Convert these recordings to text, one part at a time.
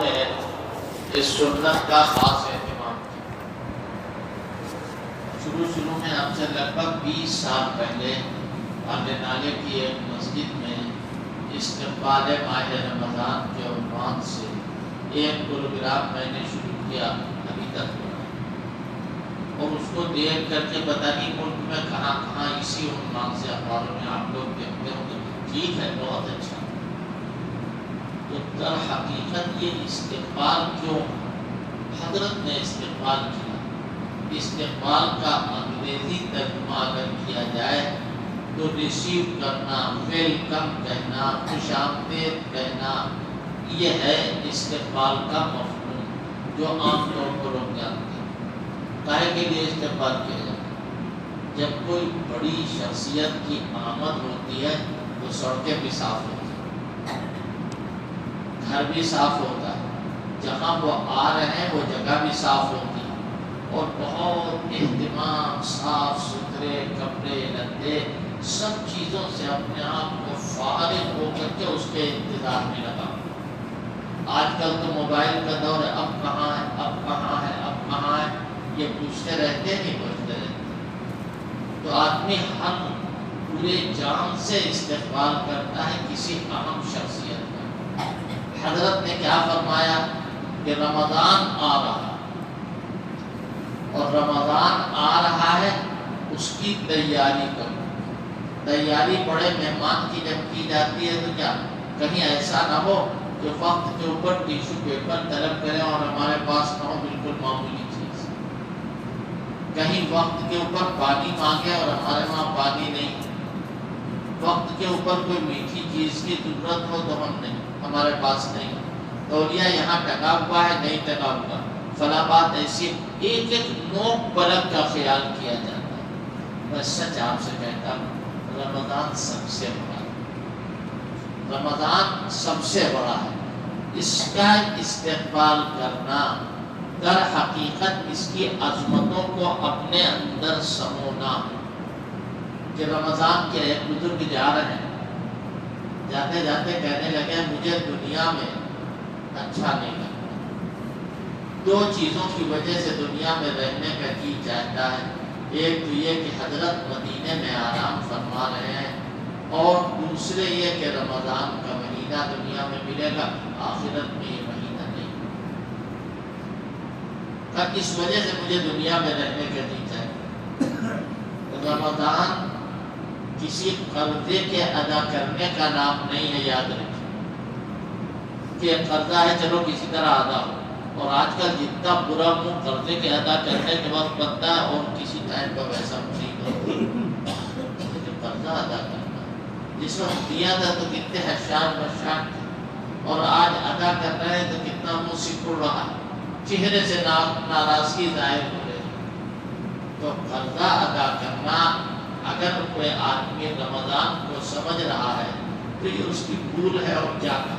نے اس سنت کا خاص اہتمام کیا۔ شروع میں اب سے لگ بھگ 20 سال پہلے آلے نالے کی ایک مسجد میں استقبال ماہ رمضان کے عنوان سے ایک پروگرام میں نے شروع کیا، ابھی تک ہوا، اور اس کو دیکھ کر کے پتہ نہیں ملک میں کہاں کہاں اسی عنوان سے اخباروں میں آپ لوگ دیکھتے ہوں گے، ٹھیک ہے، بہت اچھا۔ تو در حقیقت یہ استقبال کیوں؟ حضرت نے استقبال کیا۔ استقبال کا انگریزی ترجمہ اگر کیا جائے تو ریسیو کرنا، ویلکم کہنا، خوش آمدید کہنا، یہ ہے استقبال کا مفہوم جو عام طور پر لوگ جانتے ہیں۔ کاہے کے لیے استقبال کیا جاتا ہے؟ جب کوئی بڑی شخصیت کی آمد ہوتی ہے تو سڑکیں بھی صاف ہوتی ہیں، گھر بھی صاف ہوتا ہے، جہاں وہ آ رہے ہیں وہ جگہ بھی صاف ہوتی ہے، اور بہت اہتمام، صاف ستھرے کپڑے لتے سب چیزوں سے اپنے آپ کو فارغ ہو کر کے اس کے انتظار میں لگا۔ آج کل تو موبائل کا دور ہے، اب کہاں ہے، اب کہاں ہے، اب کہاں ہے، یہ پوچھتے رہتے نہیں، پوچھتے رہتے۔ تو آدمی ہر پورے جان سے استقبال کرتا ہے کسی اہم شخصیت کا۔ حضرت نے کیا فرمایا کہ رمضان آ رہا، اور رمضان آ رہا ہے، اس کی تیاری کرو۔ تیاری بڑے مہمان کی جب کی جاتی ہے تو کیا کہیں ایسا نہ ہو کہ وقت کے اوپر ٹیشو پیپر طلب کریں اور ہمارے پاس نہ ہو، بالکل معمولی چیز۔ کہیں وقت کے اوپر پانی مانگے اور ہمارے وہاں پانی نہیں، وقت کے اوپر کوئی میٹھی چیز کی ضرورت ہو تو ہم نہیں، ہمارے پاس نہیں، تولیہ یہاں ٹکا ہوا ہے، نہیں ٹکا ہوا، فلاں بات ایسی، ایک ایک نوک پلک کا خیال کیا جاتا ہے۔ میں سچ آپ سے کہتا ہوں، رمضان سب سے بڑا ہے، رمضان سب سے بڑا ہے۔ اس کا استقبال کرنا، در حقیقت اس کی عظمتوں کو اپنے اندر سمونا ہے۔ کہ رمضان کے ایک بزرگ جا رہے ہیں، جاتے جاتے کہنے لگے مجھے دنیا میں اچھا نہیں لگتا، دو چیزوں کی وجہ سے دنیا میں رہنے کا جی چاہتا ہے، ایک تو یہ کہ حضرت مدینے میں آرام فرما رہے ہیں، اور دوسرے یہ کہ رمضان کا مہینہ دنیا میں ملے گا، آخرت میں یہ مہینہ نہیں۔ اس وجہ سے مجھے دنیا میں رہنے کا جی چاہتا۔ رمضان کسی قرضے کے ادا کرنے کا نام نہیں ہے، یاد رکھیں کہ قرضہ ہے چلو کسی طرح ادا ہو، اور آج کل جتنا برا منہ قرضے کے ادا کرنے کے وقت بنتا ہے اور کسی ٹائم پر ویسا نہیں ہوتا۔ قرضہ ادا کرنا جس وقت دیا تھا تو کتنے حشار بشار تھے، اور آج ادا کر رہے ہیں تو کتنا منہ سکڑ رہا ہے، چہرے سے ناراضگی ظاہر ہو رہی ہے۔ تو قرضہ ادا کرنا، اگر کوئی آدمی رمضان کو سمجھ رہا ہے تو یہ اس کی بھول ہے اور کیا ہے،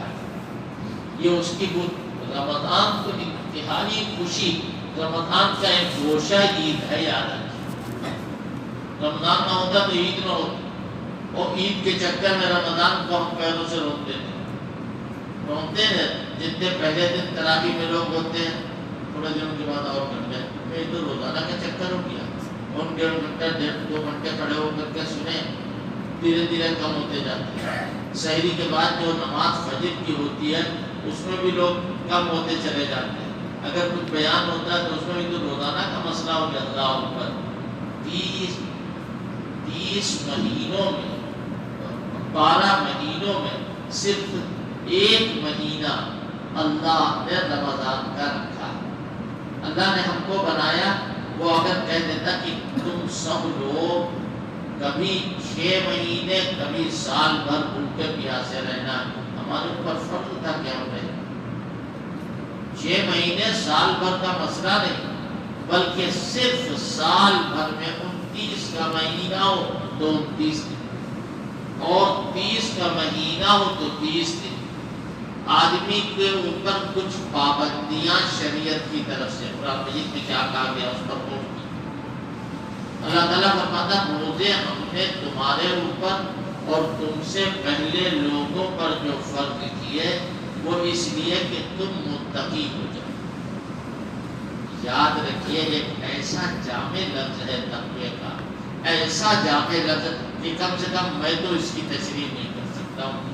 یہ اس کی بھول۔ رمضان کو انتہائی خوشی، رمضان کا ایک گوشہ عید ہے، یاد رکھیں۔ رمضان نہ ہوتا تو عید نہ ہوتی، اور عید کے چکر میں رمضان کو ہم پیروں سے روکتے ہیں، جتنے پہلے دن تراویح میں لوگ ہوتے ہیں، تھوڑے دنوں کے بعد اور گھٹ گئے، یہ تو روزانہ کا چکر ہو گیا، ان 1.5 گھنٹہ 1.5-2 گھنٹے کھڑے ہو کر کے سنیں، دھیرے دھیرے کم ہوتے جاتے ہیں۔ سحری کے بعد جو نماز فجر کی ہوتی ہے اس میں بھی لوگ کم ہوتے چلے جاتے ہیں، اگر کچھ بیان ہوتا ہے تو اس میں بھی تو روزانہ کا مسئلہ ہو گیا۔ اللہ اکبر، 30 مہینوں میں، 12 مہینوں میں صرف ایک مہینہ اللہ نے رمضان کا رکھا۔ اللہ نے ہم کو بنایا، وہ اگر کہہ دیتا کہ تم سب لوگ کبھی 6 مہینے کبھی سال بھر بھوکے پیاسے رہنا، ہمارے اوپر فرض تھا کہ ہم رہے۔ 6 مہینے سال بھر کا مسئلہ نہیں، بلکہ صرف سال بھر میں 29 کا مہینہ ہو تو 29 دن، اور 30 کا مہینہ ہو تو 30 دن۔ آدمی کے اوپر کچھ پابندیاں شریعت کی طرف سے، قرآن مجید میں کیا کہا گیا اس پر غور کی۔ اللہ تعالیٰ فرماتا روزے ہم نے تمہارے اوپر اور تم سے پہلے لوگوں پر جو فرض کیے وہ اس لیے کہ تم متقی ہو جاؤ۔ یاد رکھیے ایک ایسا جامع لفظ ہے تقوی کا، ایسا جامع لفظ کہ کم سے کم میں تو اس کی تشریح نہیں کر سکتا ہوں۔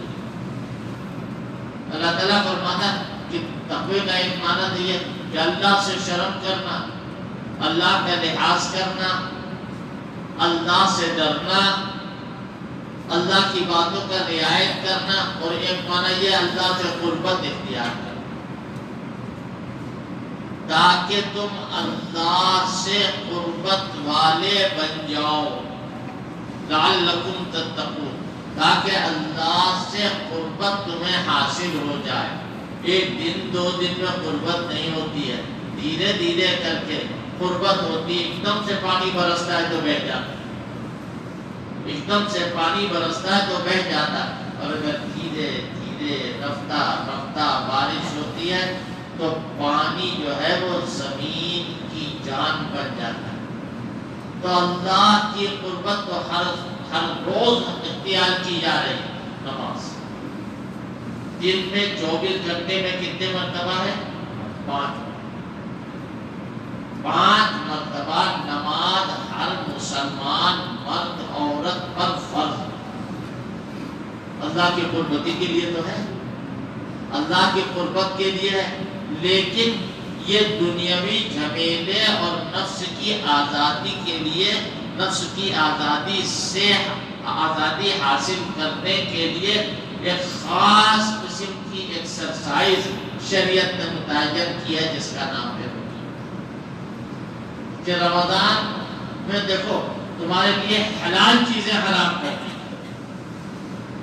اللہ تعالیٰ فرماتا ہے کہ تقوی کا ایک معنی تو یہ کہ اللہ سے شرم کرنا، اللہ کا لحاظ کرنا، اللہ سے ڈرنا، اللہ کی باتوں کا رعایت کرنا، اور ایک معنی یہ اللہ سے قربت اختیار کرنا، تاکہ تم اللہ سے قربت والے بن جاؤ، لعلکم تتقون، تاکہ اللہ سے قربت تمہیں حاصل ہو جائے۔ ایک دن دو دن میں قربت نہیں ہوتی ہے، دھیرے دھیرے کر کے قربت ہوتی ہے۔ ایک دم سے پانی برستا ہے تو بہہ جاتا ہے، ایک دم سے پانی برستا ہے تو بہہ جاتا ہے، اور اگر دھیرے دھیرے رفتہ رفتہ بارش ہوتی ہے تو پانی جو ہے وہ زمین کی جان بن جاتا ہے۔ تو اللہ کی قربت تو ہر روز اختیار کی جا رہی ہے۔ نماز دن میں 24 گھنٹے میں کتنے مرتبہ ہے؟ 5 مرتبہ نماز ہر مسلمان مرد عورت پر فرض۔ اللہ کی قربتی کے لیے تو ہے، اللہ کی قربت کے لیے ہے، لیکن یہ دنیاوی جھمیلے اور نفس کی آزادی کے لیے، نفس کی آزادی سے آزادی حاصل کرنے کے لیے ایک خاص قسم کی ایکسرسائز شریعت نے متعین کی ہے، جس کا نام ہے کہ رمضان میں دیکھو تمہارے لیے حلال چیزیں حرام کر دی۔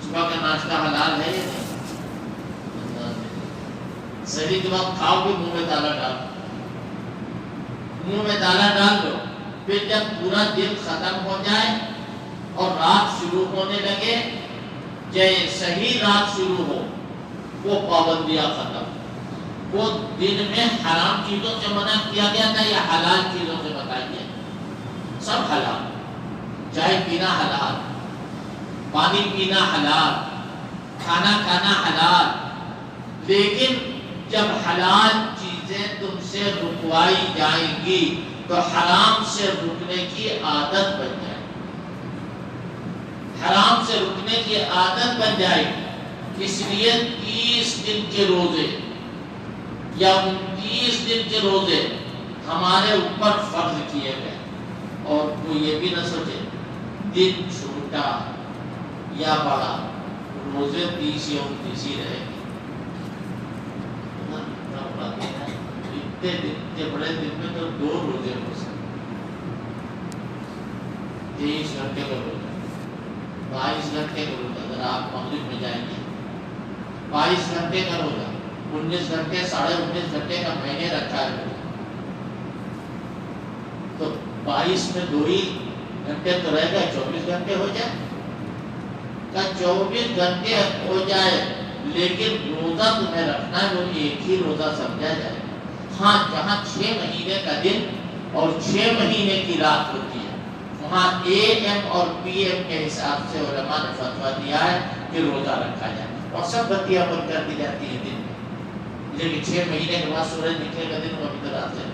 صبح کا ناشتہ حلال ہے یا نہیں؟ صحیح کے وقت کھاؤ بھی منہ میں تالا ڈال، منہ میں تالا ڈال دو، پھر جب پورا دن ختم ہو جائے اور رات شروع ہونے لگے، صحیح رات شروع ہو، وہ پابندیاں ختم۔ وہ دن میں حرام چیزوں سے منع کیا گیا تھا یا حلال چیزوں سے بتائیے؟ سب حلال، چائے پینا حلال، پانی پینا حلال، کھانا کھانا حلال، لیکن جب حلال چیزیں تم سے رکوائی جائیں گی تو حرام سے رکنے کی عادت بن جائے گی، حرام سے رکنے کی عادت بن جائے گی۔ اس لیے 30 دن کے روزے یا 29 دن کے روزے ہمارے اوپر فرض کیے گئے، اور تو یہ بھی نہ سوچے دن چھوٹا یا بڑا، روزے 30 یا 29 ہی رہے گی۔ اتنے بڑے دن میں تو 2 روزے ہو سکتے، 23 گھنٹے کا روزہ، 22 گھنٹے کا روزہ، اگر آپ مغرب میں جائیں گے 22 گھنٹے کا روزہ، 19 گھنٹے 19.5 گھنٹے کا مہینے رکھا ہے روزہ، تو 22 میں 2 ہی گھنٹے تو رہ گئے، 24 گھنٹے ہو جائے، 24 گھنٹے ہو جائے، لیکن روزہ تمہیں رکھنا ہے وہ ایک ہی روزہ سمجھا جائے۔ ہاں جہاں 6 مہینے کا دن اور 6 مہینے کی رات ہوتی ہے، وہاں AM اور PM کے حساب سے علماء نے فتویٰ دیا ہے کہ روزہ رکھا جائے، اور سب بتیاں بند کر دی جاتی ہیں دن میں، لیکن 6 مہینے کے بعد سورج نکلے کا دن وہ ابھی تو رات ہے،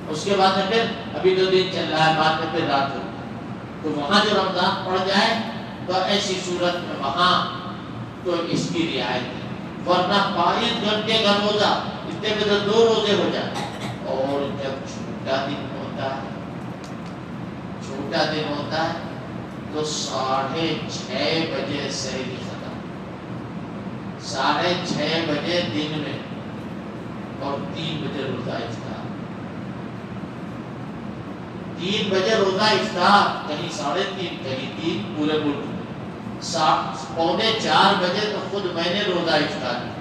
اس کے بعد میں پھر ابھی 2 دن چل رہا ہے، بعد میں پھر رات ہوگی، تو وہاں جو رمضان پڑ جائے تو ایسی صورت میں وہاں تو اس کی رعایت ہے، ورنہ 22 گھنٹے کا روزہ اتنے میں تو 2 روزے ہو جاتے ہیں۔ اور جب چھوٹا دن ہوتا ہے تو 6:30 بجے سحری ختم، 6:30 بجے دن میں، اور 3 بجے روزہ افطار، 3 بجے روزہ افطار، کہیں 3:30 کہیں 3 پورے ملک میں، 3:45 بجے تو خود میں نے روزہ افطار کیا۔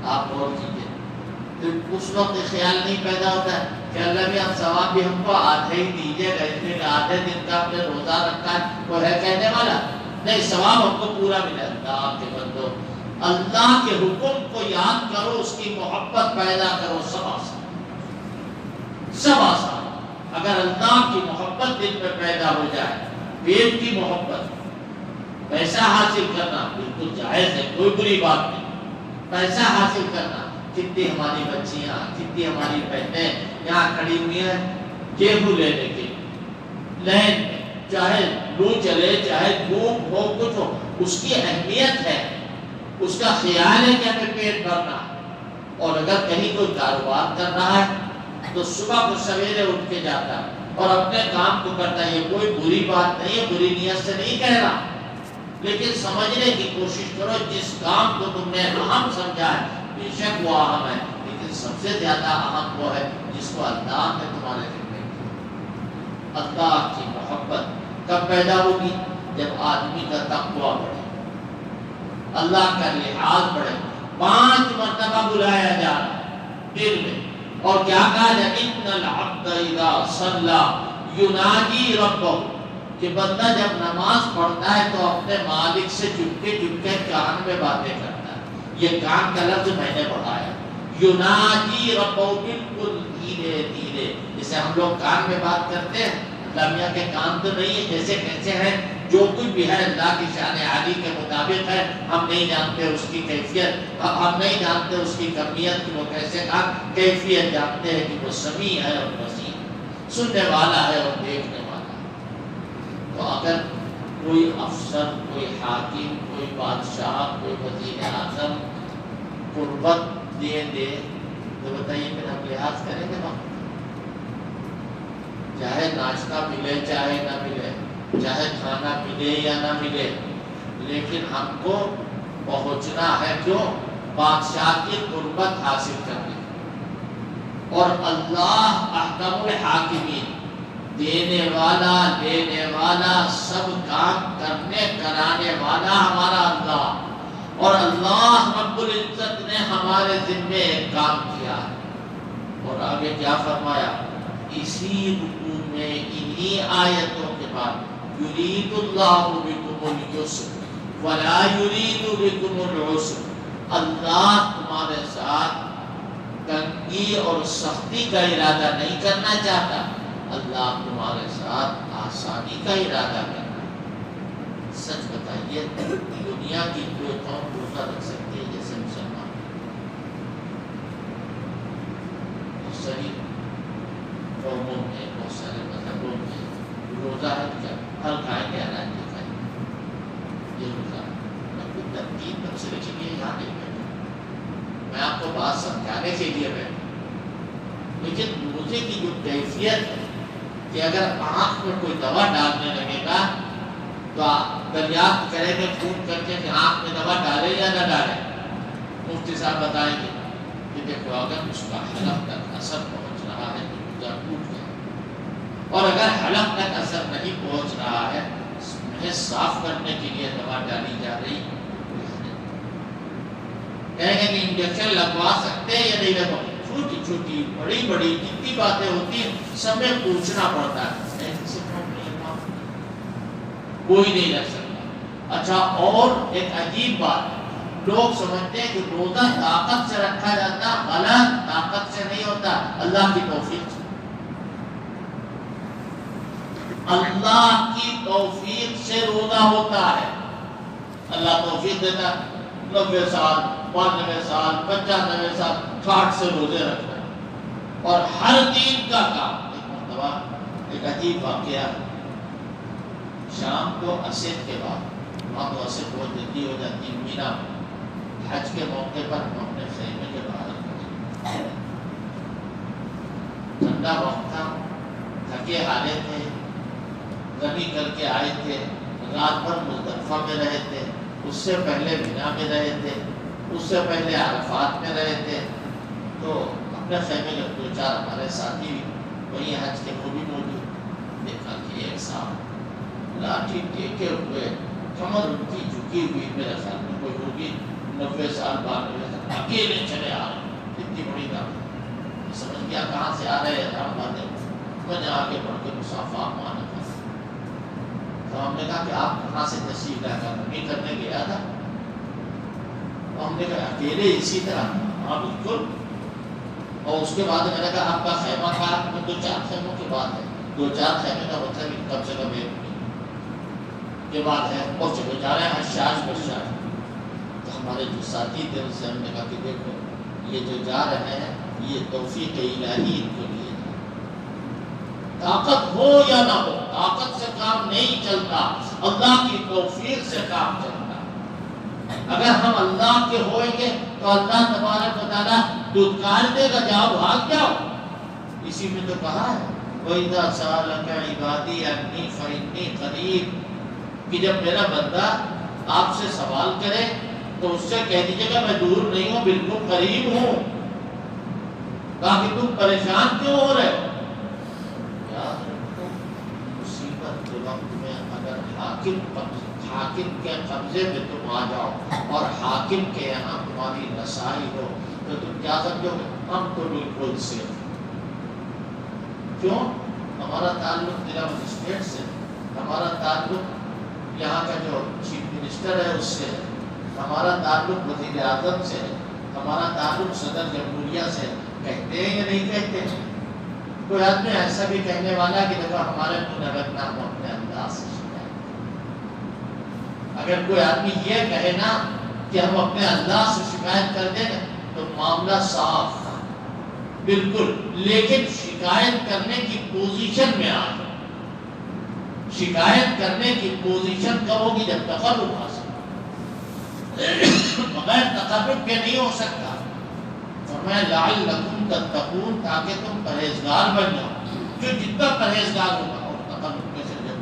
آپ غور کیجیے، تو اس وقت خیال نہیں پیدا ہوتا ہے کہ اللہ بھی آپ ثواب بھی ہم کو آدھے ہی دیجیے گا، اس لیے آدھے دن کا آپ نے روزہ رکھا ہے، وہ ہے کہنے والا نہیں، ثواب ہم کو پورا ملے۔ اللہ کے بندو، اللہ کے حکم کو یاد کرو، اس کی محبت پیدا کرو، سب آسان، سب آسان۔ اگر اللہ کی محبت دل میں پیدا ہو جائے، پیٹ کی محبت، پیسہ حاصل کرنا بالکل جائز ہے، کوئی بری بات نہیں. پیسہ حاصل کرنا، کتنی ہماری بچیاں، کتنی ہماری بہنیں یہاں کھڑی ہوئی ہیں گیہوں لینے کے لائن میں، چاہے لو چلے چاہے دھوپ ہو کچھ ہو، اس کی اہمیت ہے، اس کا خیال ہے کہ ہمیں پیٹ بھرنا. اور اگر کہیں کوئی کاروبار کر رہا ہے تو صبح کو سویرے اٹھ کے جاتا ہے اور اپنے کام کو کرتا ہے. یہ کوئی بری بات نہیں ہے، بری نیت سے نہیں کہہ رہا، لیکن سمجھنے کی کوشش کرو جس کام کو تم نے اہم سمجھا ہے بے شک وہ اہم ہے، لیکن سب سے زیادہ اہم وہ ہے جس کو اللہ نے تمہارے ذمہ کیا. اللہ کی محبت کب پیدا ہوگی؟ جب آدمی کا تقویٰ بڑھے، اللہ کا لحاظ بڑھے. 5 مرتبہ بلایا جا رہا ہے دن میں، اور کیا کہا جائے؟ ان العبد اذا صلی یناجی ربہ، کہ بندہ جب نماز پڑھتا ہے تو اپنے مالک سے چپکے چپکے کان میں باتیں کرتا ہے. یہ کان کا لفظ میں نے پڑھایا، یناجی ربہ، بالکل دھیرے دھیرے، جسے ہم لوگ کان میں بات کرتے ہیں. اللہ میاں کے کان تو نہیں ہے، جیسے کیسے ہیں، جو کچھ بھی ہے اللہ کی شان عالی کے مطابق ہے. ہم نہیں جانتے اس کی کیفیت، ہم نہیں جانتے اس کی کمیت کہ وہ کیسے کہا، کیفیت جانتے ہیں کہ وہ سمیع ہے اور بصیر، سننے والا ہے اور دیکھنے والا. تو اگر کوئی افسر، کوئی حاکم، کوئی بادشاہ، کوئی وزیر اعظم قربت دے تو بتائیے پھر ہم لحاظ کریں گے وقت؟ چاہے ناشتہ ملے چاہے نہ ملے، چاہے کھانا ملے یا نہ ملے، لیکن ہم کو پہنچنا ہے کیوں؟ بادشاہ کی قربت حاصل کرنے. اور اللہ احکم الحاکمین، دینے والا لینے والا سب کام کرنے کرانے والا ہمارا اللہ. اور اللہ رب العزت نے ہمارے ذمے ایک کام کیا ہے، اور آگے کیا فرمایا؟ اسی رکوع میں انہی آیتوں کے بعد یرید اللہ بکم اليسر ولا یرید بکم العسر، اللہ تمہارے ساتھ تنگی اور سختی کا ارادہ نہیں کرنا چاہتا، اللہ تمہارے ساتھ آسانی کا ارادہ کرنا. سچ بتائیے، دنیا کی کوئی قوم روزہ رکھ سکتی ہے جیسے مسلمان؟ صحیح قوموں میں، بہت سارے مذہبوں میں روزہ ہے کیا؟ ہر کھائیں گے اناج نہیں کھائیں گے، یہ روزہ ہے. ترتیب تبصرے کے لیے یہاں نہیں بیٹھا، میں آپ کو بات سمجھانے کے لیے بیٹھا. لیکن روزے کی جو کیفیت ہے کہ اگر آنکھ میں کوئی دوا ڈالنے لگے گا تو آپ دریافت کریں گے فون کر کے کہ آنکھ میں دوا ڈالے یا نہ ڈالے. مفتی صاحب بتائیں گے کہ دیکھو اگر اس کا حلق تک اثر پہنچ رہا ہے تو روزہ ٹوٹ گیا، اور اگر حلق تک اثر نہیں پہنچ رہا ہے، محض صاف کرنے کے لیے دوا ڈالی جا رہی، کہیں گے کہ انجیکشن لگوا سکتے ہیں یا نہیں لگوا. چھوٹی چھوٹی بڑی بڑی جتنی باتیں ہوتی ہیں سب میں پوچھنا پڑتا ہے، کوئی نہیں رکھ سکتا. اچھا، اور ایک عجیب بات، لوگ سمجھتے ہیں کہ روزہ طاقت سے رکھا جاتا، غلط، طاقت سے نہیں ہوتا، اللہ کی توفیق سے. اللہ کی توفیق سے روزہ ہوتا ہے. اللہ توفیق دیتا، 90 سال 92 سال 95 سال 60 سے روزے رکھنا ہے، اور ہر دین کا کام. ایک مرتبہ ایک عجیب واقعہ، شام کو عصر کے بعد، وہاں تو عصر بہت جلدی ہو جاتی ہے، مینا حج کے موقع پر ہم اپنے خیمے کے باہر کھڑے، ٹھنڈا وقت تھا، تھکے ہارے تھے، غمی کر کے آئے تھے، رات بھر مزدلفہ میں رہے تھے، اس سے پہلے مینا میں رہے تھے، اس سے پہلے عرفات میں رہے تھے. تو اپنے خیمے کے 2-4 ہمارے ساتھی وہی حج کے وہ بھی موجود. دیکھا کہ ایک صاحب لاٹھی ٹیکے ہوئے، کمر ان کی جھکی ہوئی، میرے خیال میں کوئی ہوگی 90 سال 92 سال، اکیلے چلے آ رہے. اتنی بڑی دعوت، سمجھ گیا کہاں سے آ رہے ہیں. میں نے آگے بڑھ کے مصافحہ مانا تھا. تو ہم نے کہا کہ آپ کہاں سے تشریف لائے؟ رمی کرنے گیا تھا. تو ہم نے کہا اکیلے اسی طرح؟ ہاں بالکل. اور اس کے بعد میں نے کہا آپ کا خیمہ کہا؟ میں 2-4 خیموں کی بات ہے، 2-4 خیمے کا مطلب کم سے کم 1 کے بعد ہے اور چلے جا رہے ہیں حشاش بشاش. تو ہمارے جو ساتھی تھے ان سے ہم نے کہا کہ دیکھو یہ جو جا رہے ہیں یہ توفیق الہی ان کو لیے. طاقت ہو یا نہ ہو طاقت سے کام نہیں چلتا، اللہ کی توفیق سے کام چلتا. اگر ہم اللہ کے ہوئیں گے تو اللہ تبارک و تعالیٰ دودکار دے گا، جاؤ بھاگ جاؤ. اسی میں تو کہا ہے وَإِذَا سَأَلَكَ عِبَادِي عَنِّي فَإِنِّي قَرِيبٌ، کہ جب میرا بندہ آپ سے سوال کرے تو اس سے کہہ دیجیے گا میں دور نہیں ہوں، بالکل قریب ہوں. کہا کہ تم پریشان کیوں ہو رہے ہو؟ یاد رکھو مصیبت کے وقت میں اگر حاکم کے قبضے میں تم آ جاؤ اور حاکم کے یہاں تمہاری رسائی ہو تو تم کیا سمجھو گے؟ ہم تو بالکل سیف. کیوں؟ ہمارا تعلق ضلع مجسٹریٹ سے، ہمارا تعلق یہاں کا جو چیف منسٹر ہے اس سے ہے، ہمارا تعلق وزیر اعظم سے ہے، ہمارا تعلق صدر جمہوریہ سے. کہتے ہیں یا نہیں کہتے؟ کوئی آدمی ایسا بھی کہنے والا کہ دیکھو ہمارے منہ نہ رکھنا، ہم اپنے انداز سے شکایت. اگر کوئی آدمی یہ کہے نا کہ ہم اپنے اللہ سے شکایت کر دیں تو معاملہ صاف تھا بالکل. لیکن شکایت کرنے کی پوزیشن میں آ جائے. شکایت کرنے کی پوزیشن کب ہوگی؟ جب تقرب حاصل. بغیر تقرب کے نہیں ہو سکتا. فرمایا لعلکم تتقون، تاکہ تم پرہیزگار بن جاؤ. جو جتنا پرہیزگار ہوگا اور تقرب کے سے جب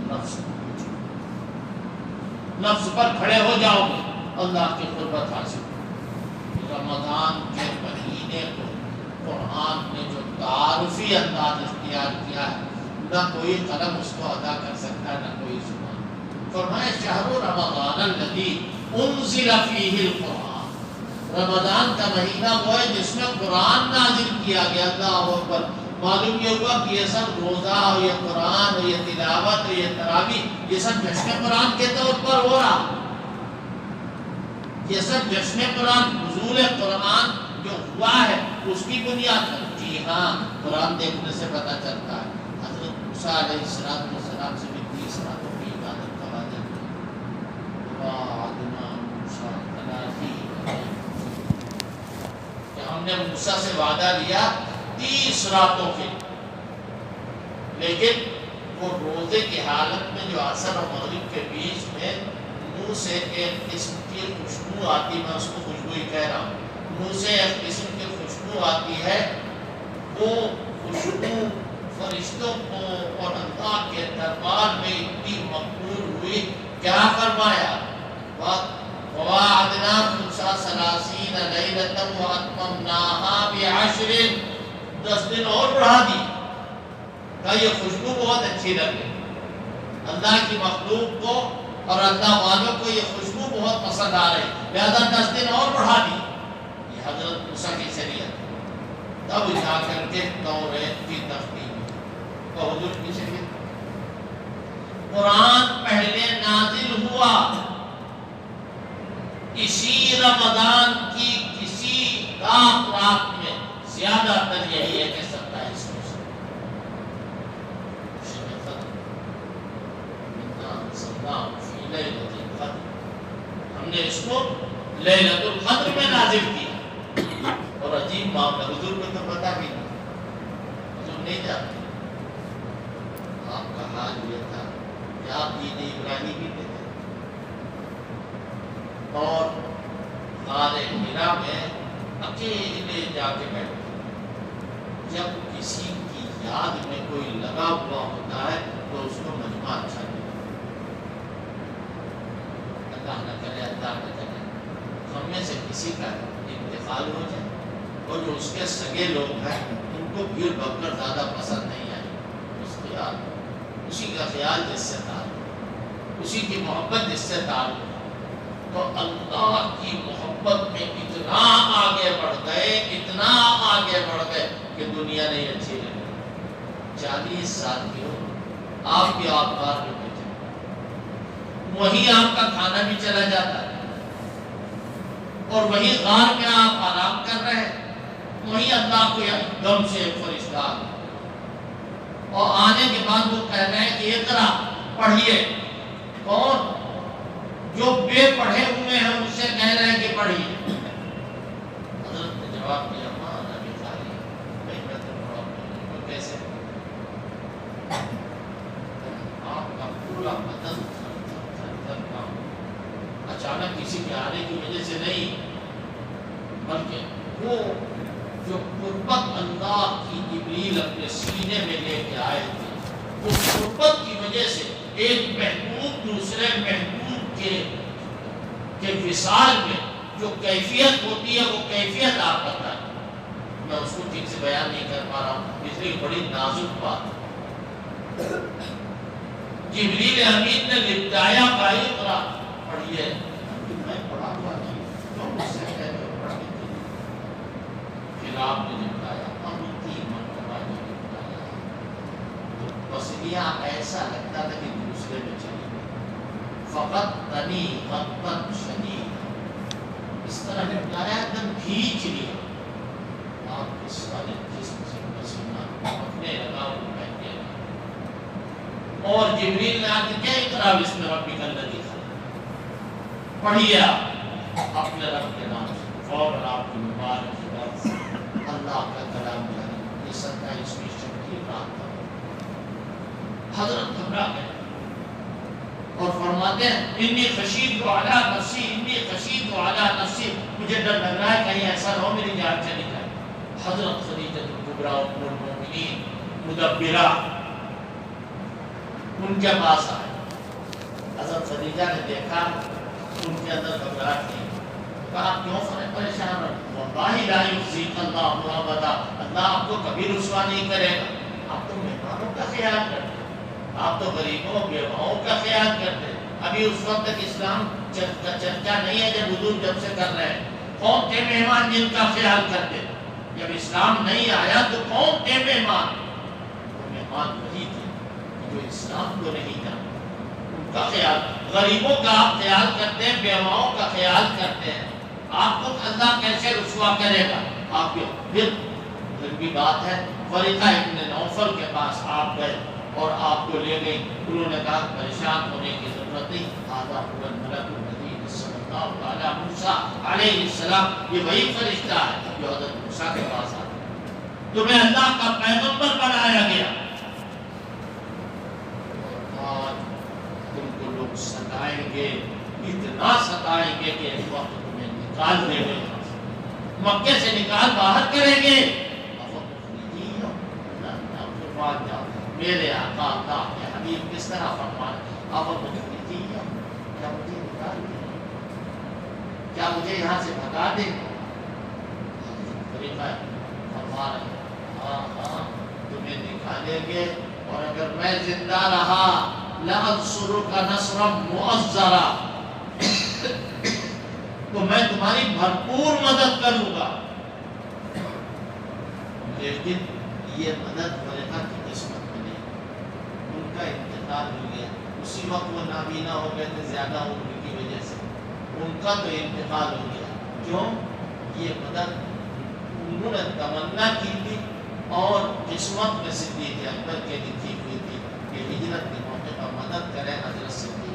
نفس پر کھڑے ہو جاؤ گے اللہ کی قربت حاصل. رمضان کے مہینے کو قرآن نے جو تعارفی انداز اختیار کیا ہے نہ کوئی قلم اس کو ادا کر سکتا ہے نہ کوئی زبان. فرمایا شہر رمضان الذی انزل فیہ القرآن، رمضان کا مہینہ وہ ہے جس میں قرآن نازل کیا گیا. اللہ اکبر. معلوم یہ ہوا کہ یہ سب روزہ اور یہ قرآن اور یہ تلاوت اور یہ تراویح یہ سب جشن قرآن کے طور پر ہو رہا. یہ سب جشن قرآن، نزول قرآن جو ہوا ہے اس کی بنیاد پر. جی ہاں، قرآن دیکھنے سے پتہ چلتا ہے. حضرت موسیٰ علیہ السلام سے بھی 30 راتوں کی عبادت کا وعدہ کیا. وعدنا موسیٰ 30 کہ ہم نے موسیٰ سے وعدہ لیا 30 راتوں کے. لیکن وہ روزے کی حالت میں جو عصر اور مغرب کے بیچ میں منہ سے ایک قسم کی خوشبو آتی، میں اس کو خوشبو ہی کہہ رہا ہوں، منہ سے ایک قسم کی خوشبو آتی ہے. وہ خوشبو فرشتوں کو اور اللہ کے دربار میں اتنی مقبول ہوئی. کیا فرمایا؟ وَوَعَدْنَا مُوسَىٰ 30 لَيْلَةً وَأَتْمَمْنَاهَا بِعَشْرٍ، 10 دن اور بڑھا دی. کہ یہ خوشبو بہت اچھی لگے اللہ کی مخلوق کو اور اللہ والوں کو، یہ خوشبو بہت پسند آ رہی، لہذا 10 دن اور بڑھا دی. یہ حضرت موسیٰ کی شریعت. تب جا کر کے توریت کی تفصیل اور حضور کی شریعت. قرآن پہلے نازل ہوا اسی رمضان کی کسی رات میں، زیادہ تر یہی ہے کہ 27 ہم نے اس کو لیلۃ القدر میں نازل کیا. اور عجیب معاملہ، حضور کو تو پتہ بھی نہیں، حضور نہیں جانتے. آپ کا حال یہ تھا کہ آپ دین ابراہیمی میں تھے اور غار حرا میں اکیلے جا کے بیٹھے. جب کسی کی یاد میں کوئی لگا ہوا ہوتا ہے تو اس کو مجمع اچھا نہیں. اللہ نہ کرے، اللہ نہ کرے ہم میں سے کسی کا انتقال ہو جائے اور جو اس کے سگے لوگ ہیں ان کو بھیڑ بکر زیادہ پسند نہیں آئی. اس خیال اسی کا خیال جس سے تعلق، اسی کی محبت جس سے تعلق، تو اللہ کی محبت میں اتنا آگے بڑھ گئے، اتنا آگے بڑھ گئے کہ دنیا نہیں اچھی لگی. 40 سال کی ہو آپ بھی آپ بار میں بیٹھے، وہی آپ کا کھانا بھی چلا جاتا ہے اور وہی غار میں آپ آرام کر رہے ہیں. وہی اللہ کو دم سے ایک فرشتہ اور آنے کے بعد وہ کہہ رہے ہیں کہ اقرا پڑھیے. کون؟ جو بے پڑھے ہوئے ہیں مجھ سے کہہ رہے ہیں کہ پڑھیے. حضرت نے جواب دیا ماں نبی خالی بھائی میں تو پڑھا ہوں. کیسے آپ کا پورا بدن اچانک کسی کے آنے کی وجہ سے نہیں، بلکہ وہ جو قربت اللہ کی جبریل اپنے سینے میں لے کے آئے تھے، اس قربت کی وجہ سے ایک محبوب دوسرے محبوب کے وصال میں جو کیفیت ہوتی ہے وہ کیفیت آپ بتائیں. میں اس کو ٹھیک سے بیان نہیں کر پا رہا ہوں، اس لیے بڑی نازک بات. جبریل امین نے لپٹایا بھائی اقرا پڑھیے. میں پڑھا ہوا نہیں تو مجھ سے کہہ رہے ہو پڑھنے کے لیے. پھر آپ نے لپٹایا، اب 3 مرتبہ نے لپٹایا تو پسلیاں ایسا لگتا تھا کہ دوسرے میں چلی گئی. فقط تنی غبت شدید، اس طرح لپٹایا ایک دم کھینچ لیا. آپ کے سارے جسم سے پسینہ اپنے لگا وہ بیٹھے. اور جبریل نے آ کے کیا اقرا بسم ربک الذی خلق، پڑھیے اپنے رب کے نام سے. فوراً آپ کی مبارک زبان سے اللہ کا کلام جاری. یہ 27ویں شب کی رات تھا. حضرت گھبرا گئے اور فرماتے ہیں انی خشیت علی نفسی، انی خشیت علی نفسی، مجھے ڈر لگ رہا ہے کہیں ایسا نہ ہو میری جان چلی جائے. حضرت خدیجہ کبریٰ ام المؤمنین مدبرہ ان کے پاس آئے. حضرت خدیجہ نے دیکھا ان کے اندر گھبراہٹ تھی. کہا کیوں پریشان ہو؟ واللہ لا یخزیک اللہ ابدا، اللہ آپ کو کبھی رسوا نہیں کرے گا. آپ تو مہمانوں کا خیال کرتے، آپ تو غریبوں بیواؤں کا خیال کرتے. ابھی اس وقت تک اسلام کا چرچا نہیں ہے جب حضور جب سے کر رہے ہیں. کون تھے مہمان جن کا خیال کرتے؟ جب اسلام نہیں آیا تو کون تھے مہمان؟ وہ مہمان وہی تھے جو اسلام کو نہیں جانتے. ان کا خیال، غریبوں کا آپ خیال کرتے ہیں، بیواؤں کا خیال کرتے ہیں. آپ کو اللہ کیسے رسوا کرے گا؟ آپ کے پھر بھی بات ہے. ورقہ ابن نوفل کے پاس آپ گئے اور آپ کو لے گئی. انہوں نے کہا پریشان ہونے کی ضرورت نہیں. آدھا پورا ملک النبی صلی اللہ علیہ موسیٰ علیہ السلام، یہ وہی فرشتہ ہے جو حضرت موسیٰ کے پاس آتا ہے. تمہیں اللہ کا پیغمبر بنایا گیا. تم کو لوگ ستائیں گے، اتنا ستائیں گے کہ ایک وقت تمہیں نکال دیں گے، مکے سے نکال باہر کریں گے. میرے آقا اللہ کے حبیب کس طرح فرمائے اب مجھے کیا مجھے نکال دیں، کیا مجھے یہاں سے بھگا دیں؟ فرما رہے ہاں ہاں تمہیں نکالیں گے، اور اگر میں زندہ رہا لَأَنْصُرُكَ نَصْرًا مُؤَزَّرًا، تو میں تمہاری بھرپور مدد کروں گا. لیکن یہ مدد ورقہ کی قسمت میں نہیں. ان کا انتقال ہو گیا، اسی وقت وہ نابینا ہو گئے تھے زیادہ عمر کی وجہ سے. ان کا تو انتقال ہو گیا. کیوں؟ یہ مدد انہوں نے تمنا کی تھی اور قسمت میں صدیق اکبر کے لکھی ہوئی تھی کہ ہجرت کے موقع پر مدد کرے حضرت صدیق.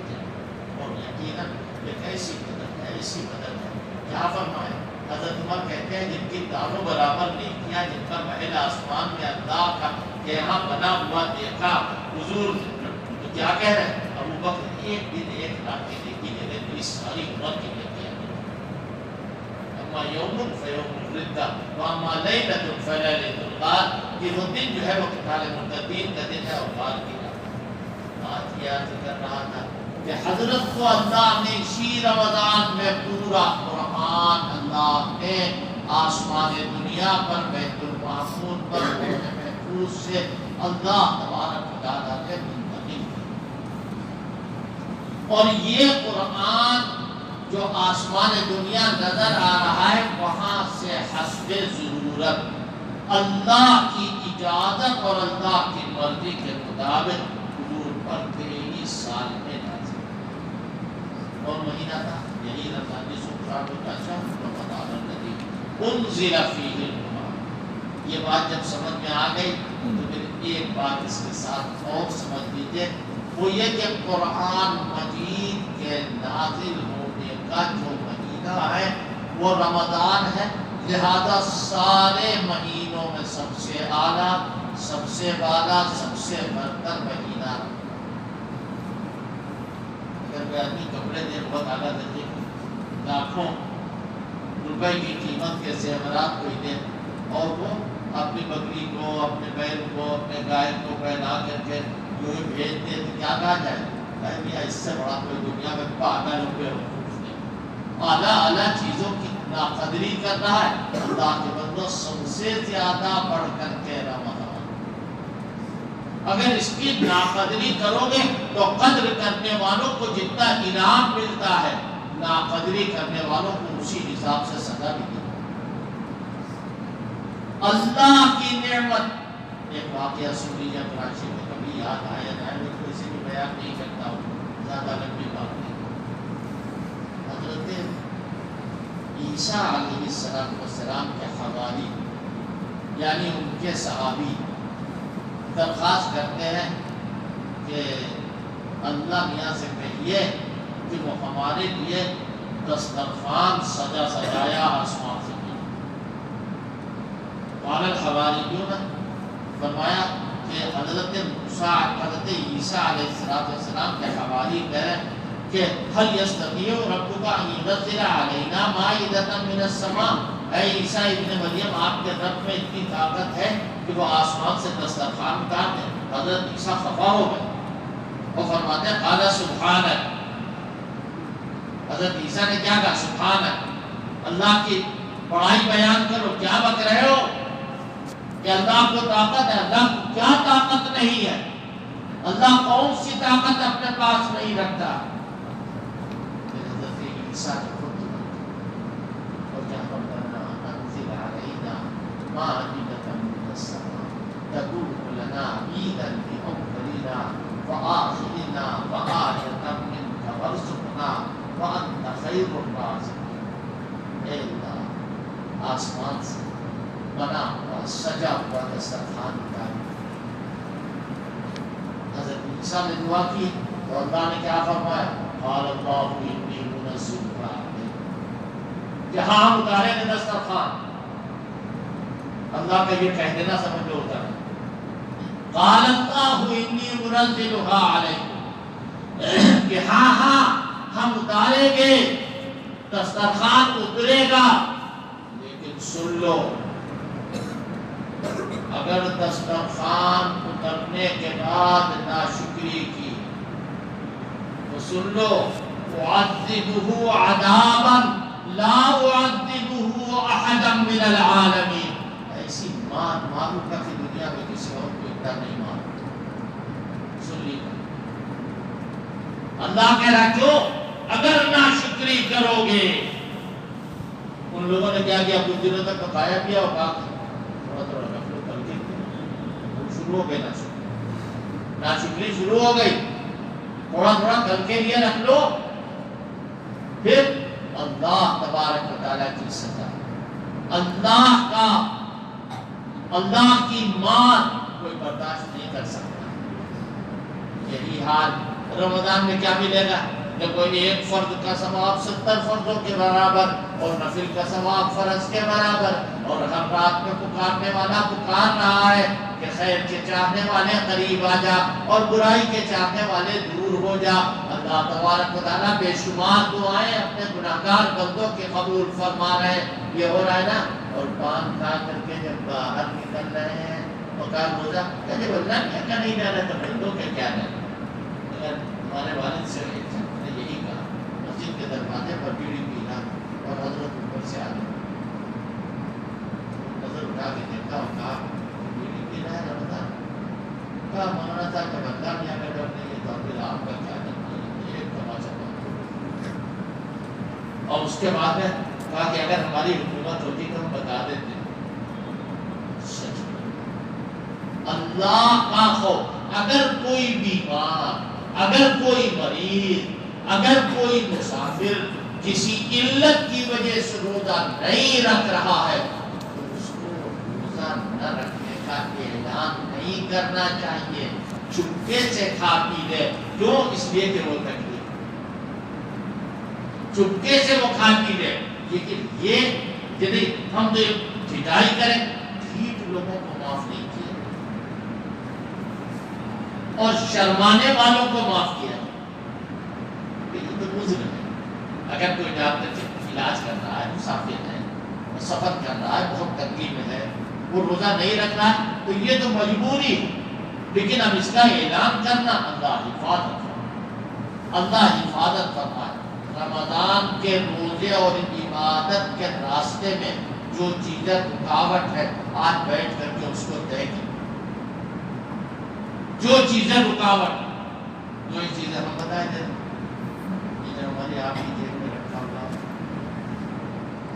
اور یقیناً ایک ایسی مدد ہے، ایسی مدد ہے. کیا فرمائے حضرت عمر کہتے ہیں جن کی داروں برابر نہیں کیا، جن کا محل آسمان میں اللہ کا یہاں بنا ہوا دیکھا حضور، تو کیا کہہ رہے ہیں ابو بکر ایک دن 1 لاکھ کی نیکی دے دے تو اس ساری عمر کی نیکی ہے. اما یوم فیوم الردہ واما لیلۃ فلیلۃ الغار، یہ وہ دن جو ہے وہ قتال مرتدین کا دن ہے اور غار کی رات. یاد کر رہا تھا کہ حضرت کو اللہ نے اسی رمضان میں پورا قرآن اللہ نے آسمان دنیا پر بیت المعمور پر محفوظ سے اللہ تبارک و تعالیٰ نے منتقل. اور یہ قرآن جو آسمان دنیا نظر آ رہا ہے وہاں سے حسب ضرورت اللہ کی اجازت اور اللہ کی مرضی کے مطابق حضور پر 23 سال میں نازل. اور مہینہ تھا یہی رمضان شهر رمضان الذي انزل فيه القرآن. یہ بات جب سمجھ میں آ گئی تو پھر ایک بات اس کے ساتھ اور سمجھ لیجیے وہ یہ کہ قرآن مجید کے نازل ہونے کا جو مہینہ ہے وہ رمضان ہے، لہذا سارے مہینوں میں سب سے اعلیٰ، سب سے بالا، سب سے برتر مہینہ۔ اگر کوئی آدمی کپڑے دے بہت اعلیٰ درجے کے، لاکھوں روپے کی قیمت کے زیورات کوئی دے، اور وہ اپنی بکری کو، اپنے بیل کو، اپنے گائے کو پہنا کر کے جو بھیج دے تو کیا کہا جائے؟ میاں اس سے بڑا کوئی دنیا میں پاگل روپے اعلیٰ اعلیٰ چیزوں کی ناقدری کر رہا ہے۔ اللہ کے بندو سب سے زیادہ بڑھ کر کے رمضان، اگر اس کی ناقدری کرو گے تو قدر کرنے والوں کو جتنا انعام ملتا ہے، ناقدری کرنے والوں کو اسی حساب سے سزا بھی دی۔ اللہ کی نعمت، ایک واقعہ سن لیجیے قرآن شریف میں، کبھی یاد آیا جائے میں تو اسے بھی بیان نہیں کرتا ہوں، زیادہ لمبی بات نہیں۔ حضرت عیسیٰ علیہ السلام کے حواری یعنی ان کے صحابی درخواست کرتے ہیں کہ اللہ میاں سے کہیے کہ وہ ہمارے لیے دسترخوان سجا سجایا آسمان سے ملے۔ قال الحواریون، فرمایا کہ حضرت عیسیٰ علیہ السلام کے حواری کہہ رہے ہیں کہ هل يستطيع ربك ان ينزل علينا مائدة من السماء، اے عیسیٰ ابن مریم آپ کے رب میں اتنی طاقت ہے کہ وہ آسمان سے دسترخوان اتار دیں؟ حضرت عیسیٰ خفا ہو گئے، وہ فرماتے ہیں قال سبحانک، حضرت عیسیٰ نے کیا کہا؟ سبحانک، اللہ کی بڑائی بیان کرو، کیا بک رہے ہو کہ اللہ کو طاقت ہے؟ اللہ کو کیا طاقت نہیں ہے؟ اللہ کون سی طاقت اپنے پاس نہیں رکھتا؟ حضرت عیسیٰ نے خود اور کیا فرمانا، انزل علینا مائدة من السماء تكون لنا عيدا لأولنا وآخرنا وآية منك وارزقنا وأنت خير الرازقين۔ اے اللہ، آسمان سے بنا ہوا سجا ہوا دسترخوان اتار۔ حضرت عیسیٰ نے دعا کی تو اللہ نے کیا فرمایا؟ قال اللہ انی منزلها علیکم، کہ ہاں ہم اتاریں گے دسترخوان۔ اللہ کا یہ کہہ دینا سمجھ لو اتاریں۔ قال اللہ انی منزلها علیکم، کہ ہاں ہاں ہم اتاریں گے، دسترخوان اترے گا، لیکن سن لو، اگر دسترخوان اترنے کے بعد ناشکری کی تو سن لو، اعذبہ عذابا لا اعذبہ احدا من العالمین، ایسی مان ماروں گا کہ دنیا میں کسی اور کو اتنا نہیں ماروں۔ سن لی، اللہ کہہ رہا کیوں؟ اگر ناشکری کرو گے۔ ان لوگوں نے کیا کیا؟ کچھ دنوں تک پکایا کیا اور کہا تھوڑا تھوڑا رکھ لو، کر کے شروع ہو گئے ناشکری شروع ہو گئی، تھوڑا تھوڑا کر کے لیے رکھ لو، پھر اللہ تبارک و تعالیٰ کی سزا، اللہ کی مان کوئی برداشت نہیں کر سکتا۔ یہی حال رمضان میں کیا ملے گا؟ کہ کوئی ایک فرد کا ثواب 70 فردوں کے برابر، اور نفل کا ثواب فرض کے برابر، اور ہر رات میں پکارنے والا پکار رہا ہے کہ خیر کے چاہنے والے قریب آ جا اور برائی کے چاہنے والے دور ہو جا۔ اللہ تبارک و تعالیٰ بے شمار دعائیں اپنے گناہگار بندوں کے قبول فرما رہے ہیں۔ یہ ہو رہا ہے نا، اور پان کھا کر کے جب باہر نکل رہے ہیں وقال روزہ کہ جب اللہ کیا کا نہیں ڈالا تو بندوں کے کیا ڈالا؟ اگر ہمارے والد سے نے یہی کہا، مسجد کے دروازے پر بیڑی پینا اور حضرت اوپر سے آ گئے، نظر اٹھا کے دیکھا اور کہا بیڑی پینا ہے رمضان؟ کہا مولانا صاحب جب اللہ میاں کا ڈر نہیں ہے تو پھر آپ کا کیا ڈر ہے؟ ایک تماشا بات۔ اور اس کے بعد میں کہا کہ اگر ہماری حکومت ہوتی تو ہم بتا دیتے۔ سچ اللہ کا خوف، اگر کوئی بیمار، اگر کوئی مریض، اگر کوئی مسافر کسی علت کی وجہ سے روزہ نہیں رکھ رہا ہے تو اس کو روزہ نہ رکھنے کا اعلان نہیں کرنا چاہیے، چپکے سے کھا پی لے. کیوں؟ اس لیے کہ وہ تکلیف چپکے سے وہ کھا پی لے. لیکن یہ یعنی ہم تو ٹھٹائی کریں، ٹھیک لوگوں کو معاف نہیں کیا اور شرمانے والوں کو معاف کیا. یہ تو مجرم ہے. اگر کوئی ڈاکٹر علاج کر رہا ہے، مسافر ہے، سفر کر رہا ہے، بہت تنگی میں ہے، وہ روزہ نہیں رکھ رہا ہے، تو یہ تو مجبوری ہے. لیکن اب اس کا اعلان کرنا، اللہ حفاظت فرمائے، اللہ حفاظت فرمائے. رمضان کے روزے اور عبادت کے راستے میں جو چیزیں رکاوٹ ہے، آج بیٹھ کر کے اس کو طے کریں. جو چیزیں رکاوٹ، جو چیزیں ہم بتائیں دیں، یہ جو ہماری آپ کی جیب میں رکھا ہوا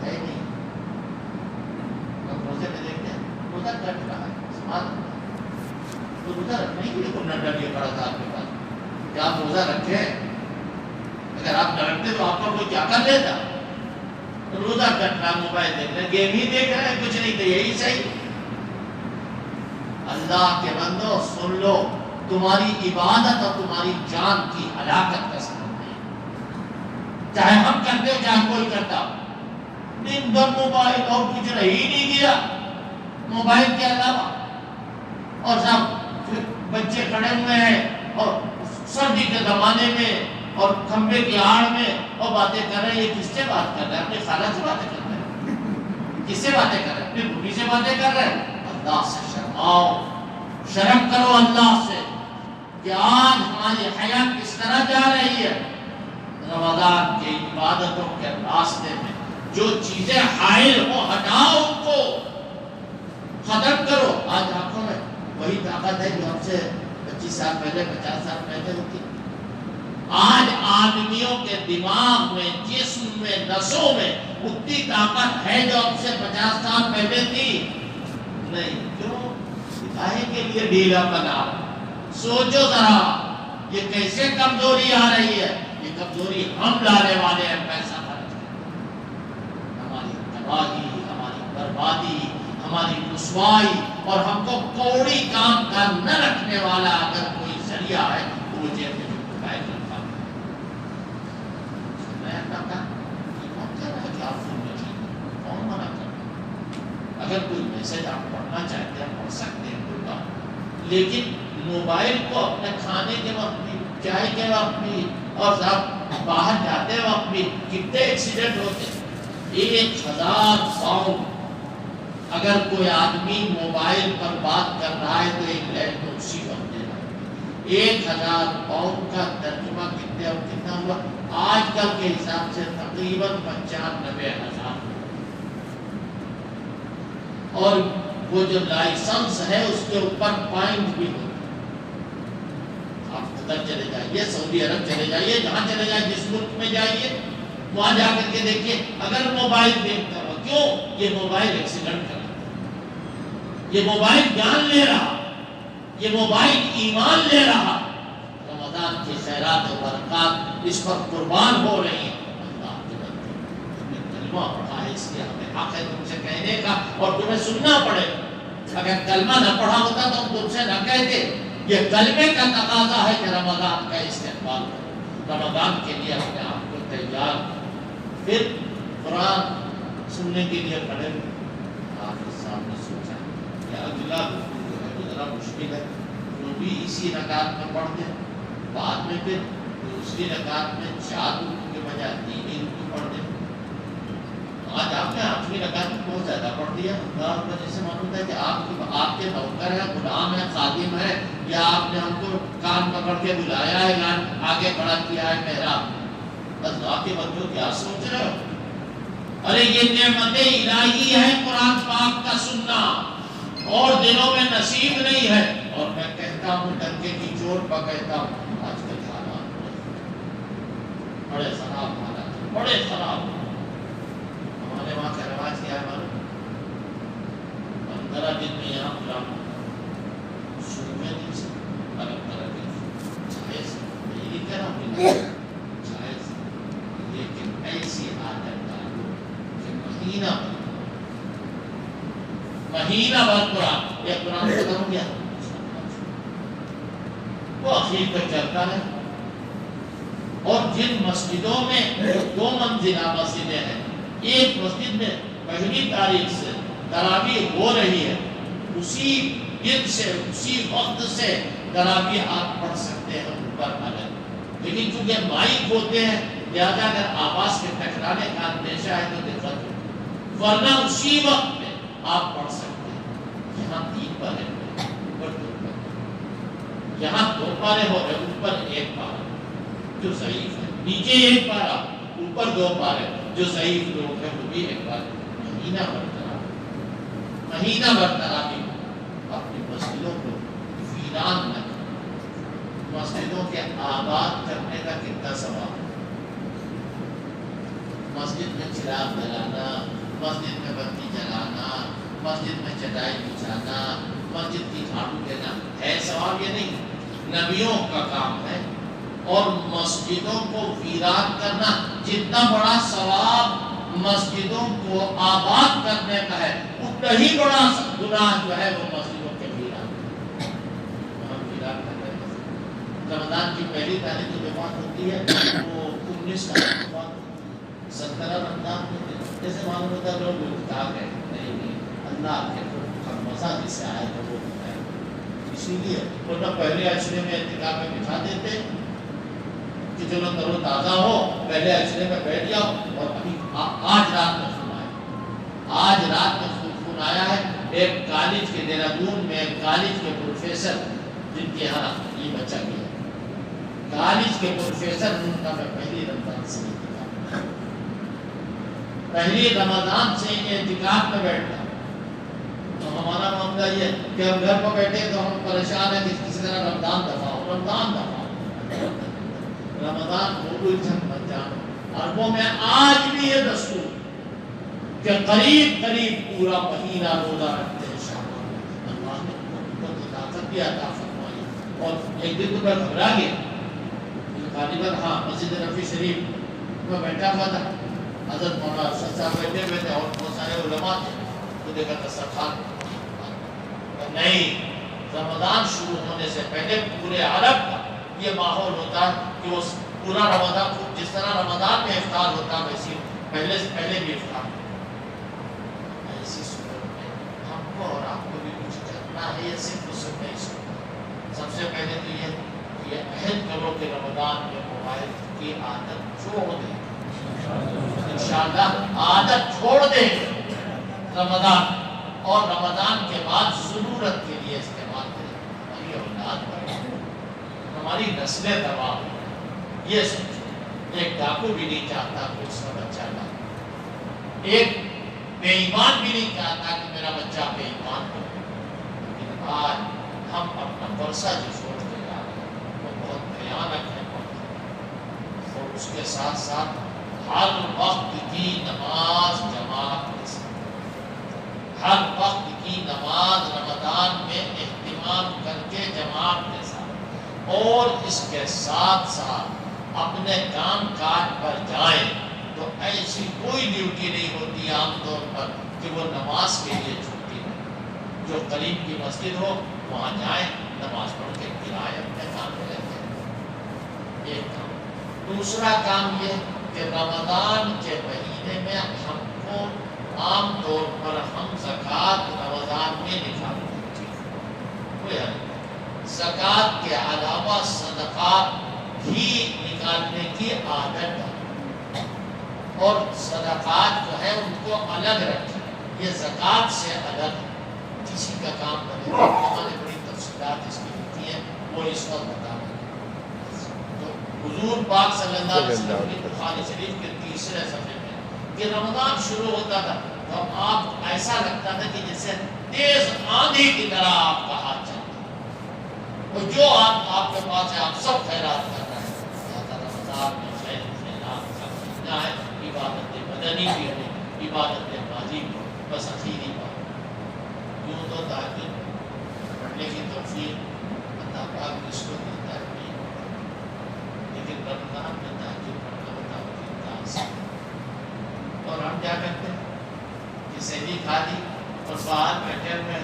ہے نہیں. ہم روزے میں دیکھتے ہیں روزہ کٹ رہا ہے، سماعت تو روزہ رکھنے کے لیے کوئی نہ ڈر یہ پڑا تھا آپ کے پاس کہ آپ روزہ رکھیں. اگر آپ نہ رکھتے تو آپ کا کوئی کیا کر لیتا؟ روزہ کٹ رہا، موبائل دیکھ رہے، گیم ہی دیکھ رہے، کچھ نہیں تو یہی صحیح. اللہ کے بندو سن لو، تمہاری عبادت اور تمہاری جان کی ہلاکت کا سبب ہے. چاہے ہم کرتے ہو چاہے کوئی کرتا، دن بھر موبائل اور کچھ رہ ہی نہیں گیا موبائل کے علاوہ. اور سب بچے کھڑے ہوئے ہیں اور سردی کے زمانے میں اور کھمبے کی آڑ میں اور باتیں کر رہے ہیں. یہ کس سے بات کر رہے ہیں؟ اپنی خالہ سے باتیں کر رہے ہیں. کس سے باتیں کر رہے ہیں؟ اپنی بھوٹی سے باتیں کر رہے ہیں. اللہ سے شرماؤ، شرم کرو اللہ سے کہ آج ہماری حیات کس طرح جا رہی ہے. رمضان کی عبادتوں کے راستے میں جو چیزیں حائل ہوں ہٹاؤ، ان کو ختم کرو. آج آنکھوں میں وہی طاقت ہے جو ہم سے 25 سال پہلے 50 سال پہلے ہوتی. آج آدمیوں کے دماغ میں، جسم میں، نسوں میں اتنی طاقت ہے جو ہم سے 50 سال پہلے تھی نہیں. کیوں؟ دکھانے کے لیے ڈھیلا بنا. سوچو ذرا یہ کیسے کمزوری آ رہی ہے. یہ کمزوری ہم لانے والے ہیں. پیسہ خرچ ہماری تباہی، ہماری بربادی، ہماری رسوائی. اور ہم کو کوڑی کام کا نہ رکھنے والا اگر کوئی ذریعہ ہے تو وہ جیب میں چپکائے رکھا. اگر کوئی میسج آپ پڑھنا چاہتے ہیں پڑھ سکتے ہیں، کوئی بات. لیکن موبائل کو اپنے کھانے کے وقت بھی، چائے کے وقت بھی، اور آپ باہر جاتے وقت بھی کتنے ایکسیڈنٹ ہوتے ہیں. 1000 پاؤنڈ اگر کوئی آدمی موبائل پر بات کر رہا ہے تو ایک لائن کو اسی وقت دے رہا ہے. 1000 پاؤنڈ کا ترجمہ کتنے اور کتنا ہوا؟ آج کل کے حساب سے تقریباً 95,000. اور وہ جو لائسنس ہے اس کے اوپر پوائنٹ بھی ہوتا. آپ ادھر چلے جائیے، سعودی عرب چلے جائیے، جہاں چلے جائیے، جس ملک میں جائیے، وہاں جا کر کے دیکھیے اگر موبائل دیکھتا ہو. کیوں؟ یہ موبائل ایکسیڈنٹ کر رہا، یہ موبائل جان لے رہا، یہ موبائل ایمان لے رہا. رمضان کی خیرات و برکات اس پر قربان ہو رہی ہیں. اللہ کے بندے، تم نے کلمہ پڑھا ہے، اس لیے ہمیں حق ہے تم سے کہنے کا اور تمہیں سننا پڑے. اگر کلمہ نہ پڑھا ہوتا تو ہم تم سے نہ کہتے. یہ کلمے کا تقاضا ہے کہ رمضان کا استقبال کرو، رمضان کے لیے اپنے آپ کو تیار کرو. پھر قرآن سننے کے لیے کھڑے ہوئے. آپ کے سامنے سوچا کہ اگلا جو ہے وہ ذرا مشکل ہے، وہ بھی اسی رکعت میں پڑھ دیں. بعد میں پھر دوسری رکعت میں 4 رکوع کے بجائے 3 رکوع پڑھ دیں. آج آپ نے 8ویں رکعت میں بہت زیادہ پڑھ دیا. اللہ وجہ سے معلوم ہے کہ آپ کے نوکر ہیں، غلام ہیں، خادم ہیں، یا آپ نے ہم کو کان پکڑ کے بلایا ہے یا آگے کھڑا کیا ہے محراب. اللہ کے بندوں کیا سوچ رہے ہو؟ ارے یہ نعمت الہی ہے قرآن پاک کا سننا، اور دنوں میں نصیب نہیں ہے. اور میں کہتا ہوں ڈنکے کی چوٹ پر کہتا ہوں، آج کل حالات بڑے خراب حالات، بڑے خراب. ہمارے وہاں کا رواج کیا ہے معلوم؟ 15 دن میں یہاں پورا شروع میں دن سے الگ طرح کے جائز، میں یہ کہہ رہا ہوں جائز، لیکن ایسی عادت ڈالو کہ مہینہ بھر قرآن، یہ قرآن ختم ہو گیا وہ اخیر تک چلتا ہے. اور جن مسجدوں میں 2 منزلہ مسجدیں ہیں، ایک مسجد میں پہلی تاریخ سے تراویح ہو رہی ہے، اسی دن سے اسی وقت سے تراویح آپ پڑھ سکتے ہیں اوپر اگر. لیکن چونکہ مائک ہوتے ہیں لہذا اگر آواز کے ٹکرانے کا اندیشہ ہے تو دقت ہوتی ہے، ورنہ اسی وقت میں آپ پڑھ سکتے ہیں. یہاں 3 پارے اوپر 2 پارے، یہاں 2 پارے ہو رہے، اوپر 1 پارا جو ضعیف ہے، نیچے 1 پارا، اوپر 2 پارے جو ضعیف لوگ ہیں وہ بھی 1 پارے. مہینہ برطرافی اپنی مسجدوں کو ویران نہ کریں. مسجدوں کے آباد کرنے کا کتنا ثواب ہے. مسجد میں چراغ جلانا، مسجد میں بتی جلانا، مسجد میں چٹائی بچھانا، مسجد کی جھاڑو دینا ہے ثواب؟ یہ نہیں، نبیوں کا کام ہے. اور مسجدوں کو ویران کرنا جتنا بڑا ثواب مسجدوں کو آباد کرنے کا ہے، اتنا ہی بڑا گناہ جو ہے وہ مسجدوں کے ویران کرنے کا. رمضان کی پہلی تاریخ جو بات ہوتی ہے وہ 19 تاریخ کی بات ہوتی ہے. 17 رمضان میں جیسے معلوم ہوتا ہے لوگ اٹھا گئے، نہیں اللہ کے مزہ جس سے آئے تو وہ ہوتا ہے. اسی لیے ورنہ پہلے عشرے میں اعتکاف میں بٹھا دیتے کہ چلو تر و تازہ ہو، پہلے عشرے میں بیٹھ جاؤ. اور ابھی آج رات میں فون آیا، آج رات میں فون آیا ہے ایک کالج کے دہرادون میں ایک کالج کے پروفیسر جن کے یہاں یہ بچہ گیا، کالج کے پروفیسر ان کا میں پہلی رمضان سے پہلی رمضان سے اعتکاف میں بیٹھتا. تو ہمارا معاملہ یہ کہ ہم گھر پر بیٹھے تو ہم پریشان ہیں کہ کسی طرح رمضان دفاع ہو، رمضان دفاع ہو، رمضان کو الجھن بن جانا. عربوں میں آج بھی یہ دستور کہ قریب پورا مہینہ روزہ رکھتے ہیں شعبان. اللہ نے ان کو طاقت بھی عطا فرمائی. اور ایک دن تو میں گھبرا گیا، غالباً ہاں مسجد نبوی شریف میں بیٹھا ہوا تھا، حضرت مولانا ارشد صاحب بیٹھے ہوئے تھے اور بہت سارے علماء تھے. تو دیکھا دسترخوان نہیں، رمضان شروع ہونے سے پہلے پورے عرب کا یہ ماحول ہوتا ہے کہ وہ پورا رمضان جس طرح رمضان میں افطار ہوتا ہے ویسی پہلے سے پہلے بھی افطار. ایسی صورت میں ہم کو اور آپ کو بھی کچھ کرنا ہے، یہ صرف اس میں نہیں سکتا. سب سے پہلے تو یہ عہد کرو کہ رمضان میں موبائل کی عادت چھوڑ دیں، انشاءاللہ عادت چھوڑ دیں رمضان. اور رمضان کے بعد ضرورت کے لیے استعمال کریں. ہماری اولاد پر ہماری نسلیں تباہ ہو. یہ سوچیں، ایک ڈاکو بھی نہیں چاہتا کہ اس کا بچہ ڈاکو، ایک بے ایمان بھی نہیں چاہتا کہ میرا بچہ بے ایمان ہو. لیکن آج ہم اپنا ورثہ جو چھوڑ کے جا رہے ہیں وہ بہت بھیانک ہے. اور اس کے ساتھ ساتھ ہر وقت کی نماز جماعت کے ساتھ، ہر وقت کی نماز رمضان میں اہتمام کر کے جماعت کے ساتھ، اور اس کے ساتھ ساتھ اپنے کام کاج پر جائیں. تو ایسی کوئی ڈیوٹی نہیں ہوتی عام طور پر کہ وہ نماز کے لیے چھٹی ہو. جو قریب کی مسجد ہو وہاں جائیں، نماز پڑھ کے کرائے اپنے کام میں رہتے ہیں. ایک کام. دوسرا کام یہ کہ رمضان کے مہینے میں ہم کو عام طور پر ہم زکوٰۃ رمضان میں نکالتے ہیں. زکوٰۃ کے علاوہ صدقات بھی نکالنے کی عادت ہے، اور صدقات جو ہے ان کو الگ رکھیں. یہ زکوٰۃ سے الگ کسی کا کام بنے. ہمارے بڑی تفصیلات اس کی ہوتی ہیں، وہ اس وقت بتا رہے ہیں. تو حضور پاک صلی اللہ علیہ وسلم کی بخاری شریف کے 3 صفحے میں کہ رمضان شروع ہوتا تھا تو آپ ایسا لگتا تھا کہ جیسے تیز آندھی کی طرح آپ کا ہاتھ چلتا ہے، اور جو آپ کے پاس ہے آپ سب خیرات کر رہے ہیں. رمضان میں خیرات کا مہینہ ہے، عبادت بدنی بھی ہو، عبادت ماضی بھی ہو. بس اخیری بات، یوں تو تہجد پڑھنے کی توفیق اللہ پاک اس کو دیتا ہے، لیکن رمضان میں تہجد پڑھنا ہوتا ہے. اور ہم کیا کرتے ہیں کہ سہری کھا لی اور باہر بیٹھے ہوئے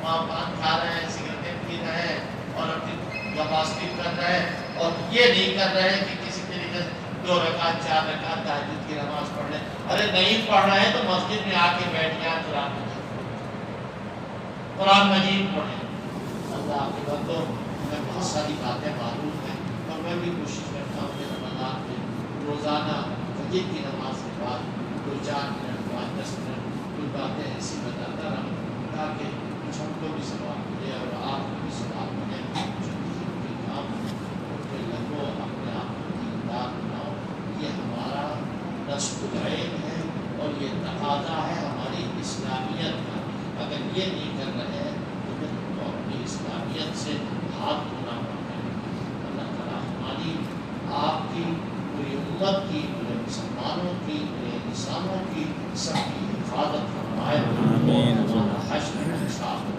ماں پان کھا رہے ہیں، سگریٹیں پی رہے ہیں اور اپنی گماسٹک کر رہے ہیں اور یہ نہیں کر رہے کہ کسی طریقے سے 2 رکعت 4 رکعت تہجد کی نماز پڑھ لیں. ارے نہیں پڑھ رہے ہیں تو مسجد میں آ کے بیٹھ جائیں, قرآن مجید پڑھیں. اللہ کے بندوں, میں بہت ساری باتیں معلوم ہیں اور میں بھی کوشش کرتا ہوں کہ رمضان میں روزانہ فجر کی نماز کے بعد 2-4 منٹ 5-10 منٹ کوئی باتیں ایسی بتاتا رہوں تاکہ کچھ ہم کو بھی ثواب ملے اور آپ کو بھی ثواب ملے. کام پہ لگو, اپنے آپ کو دیندار بناؤ. یہ ہمارا نصب العین ہے اور یہ تقاضا ہے ہماری اسلامیت کا. اگر یہ نہیں کر رہے ہیں تو پھر ہم کو اپنی اسلامیت سے ہاتھ دھونا پڑتا ہے. اللہ تعالیٰ ہماری, آپ کی, پوری امت کی, پورے مسلمانوں کی, پورے انسانوں کی سب کی حفاظت فرمائے. ہمارا حشر انصاف